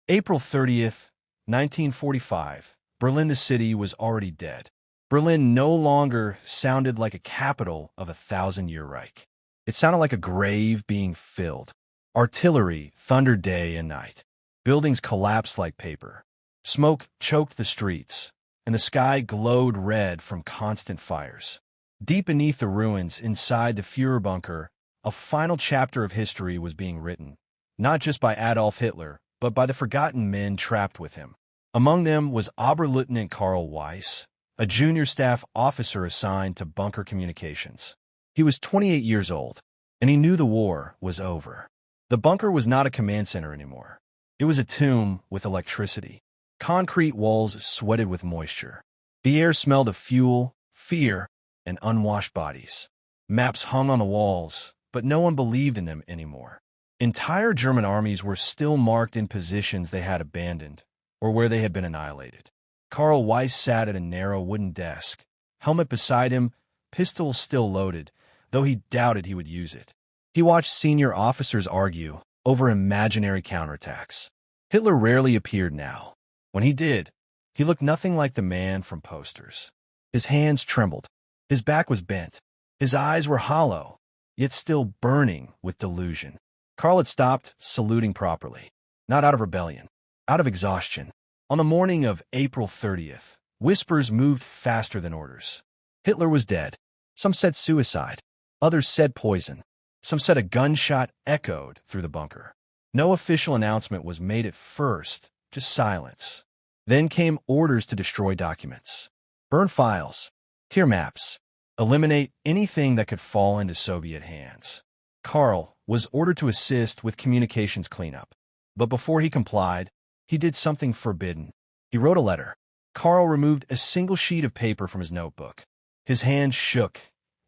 April 30th, 1945. Berlin, the city, was already dead. Berlin no longer sounded like a capital of a thousand-year Reich. It sounded like a grave being filled. Artillery thundered day and night. Buildings collapsed like paper. Smoke choked the streets, and the sky glowed red from constant fires. Deep beneath the ruins, inside the Führer bunker, a final chapter of history was being written, not just by Adolf Hitler, but by the forgotten men trapped with him. Among them was Oberleutnant Karl Weiss, a junior staff officer assigned to bunker communications. He was 28 years old, and he knew the war was over. The bunker was not a command center anymore. It was a tomb with electricity. Concrete walls sweated with moisture. The air smelled of fuel, fear, and unwashed bodies. Maps hung on the walls, but no one believed in them anymore. Entire German armies were still marked in positions they had abandoned, or where they had been annihilated. Karl Weiss sat at a narrow wooden desk, helmet beside him, pistol still loaded, though he doubted he would use it. He watched senior officers argue over imaginary counterattacks. Hitler rarely appeared now. When he did, he looked nothing like the man from posters. His hands trembled. His back was bent. His eyes were hollow, yet still burning with delusion. Karl had stopped saluting properly, not out of rebellion, out of exhaustion. On the morning of April 30th, whispers moved faster than orders. Hitler was dead. Some said suicide. Others said poison. Some said a gunshot echoed through the bunker. No official announcement was made at first, just silence. Then came orders to destroy documents, burn files, tear maps, eliminate anything that could fall into Soviet hands. Karl was ordered to assist with communications cleanup. But before he complied, he did something forbidden. He wrote a letter. Karl removed a single sheet of paper from his notebook. His hands shook,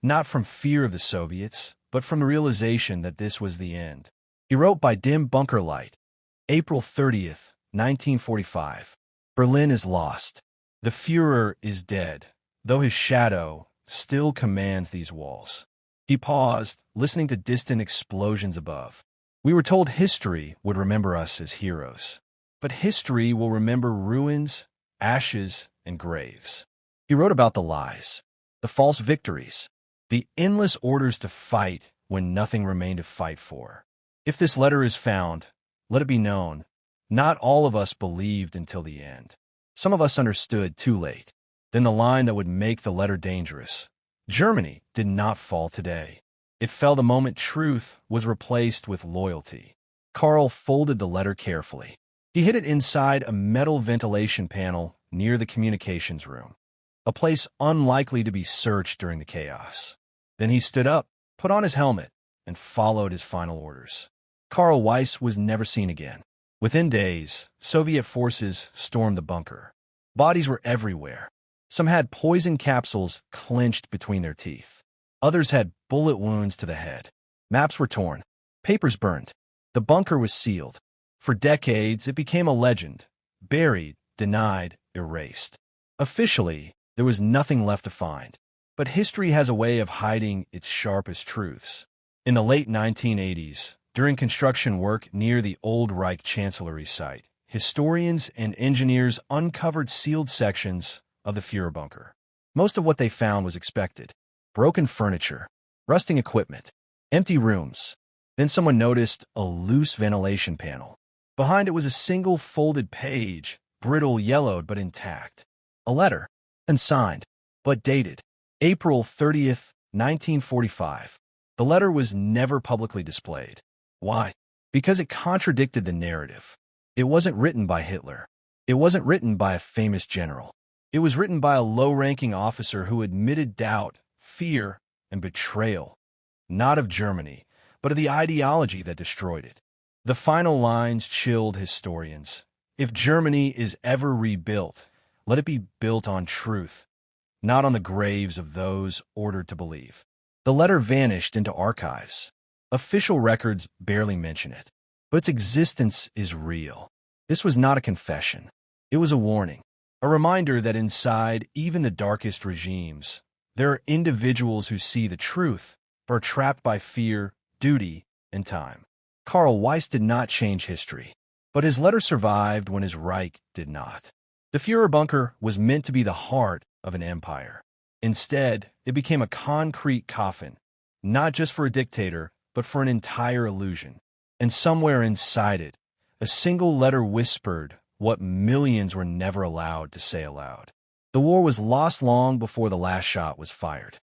not from fear of the Soviets, but from the realization that this was the end. He wrote by dim bunker light, April 30th, 1945. Berlin is lost. The Führer is dead, though his shadow still commands these walls. He paused, listening to distant explosions above. We were told history would remember us as heroes. But history will remember ruins, ashes, and graves. He wrote about the lies, the false victories, the endless orders to fight when nothing remained to fight for. If this letter is found, let it be known, not all of us believed until the end. Some of us understood too late. Then the line that would make the letter dangerous. Germany did not fall today. It fell the moment truth was replaced with loyalty. Karl folded the letter carefully. He hid it inside a metal ventilation panel near the communications room, a place unlikely to be searched during the chaos. Then he stood up, put on his helmet, and followed his final orders. Karl Weiss was never seen again. Within days, Soviet forces stormed the bunker. Bodies were everywhere. Some had poison capsules clenched between their teeth. Others had bullet wounds to the head. Maps were torn. Papers burned. The bunker was sealed. For decades, it became a legend. Buried, denied, erased. Officially, there was nothing left to find. But history has a way of hiding its sharpest truths. In the late 1980s, during construction work near the old Reich Chancellery site, historians and engineers uncovered sealed sections of the Führer bunker. Most of what they found was expected. Broken furniture, rusting equipment, empty rooms. Then someone noticed a loose ventilation panel. Behind it was a single folded page, brittle, yellowed, but intact. A letter, unsigned, but dated. April 30th, 1945. The letter was never publicly displayed. Why? Because it contradicted the narrative. It wasn't written by Hitler. It wasn't written by a famous general. It was written by a low-ranking officer who admitted doubt, fear, and betrayal, not of Germany, but of the ideology that destroyed it. The final lines chilled historians. If Germany is ever rebuilt, let it be built on truth, not on the graves of those ordered to believe. The letter vanished into archives. Official records barely mention it, but its existence is real. This was not a confession. It was a warning, a reminder that inside even the darkest regimes, there are individuals who see the truth, but are trapped by fear, duty, and time. Karl Weiss did not change history. But his letter survived when his Reich did not. The Führer bunker was meant to be the heart of an empire. Instead, it became a concrete coffin, not just for a dictator, but for an entire illusion. And somewhere inside it, a single letter whispered what millions were never allowed to say aloud. The war was lost long before the last shot was fired.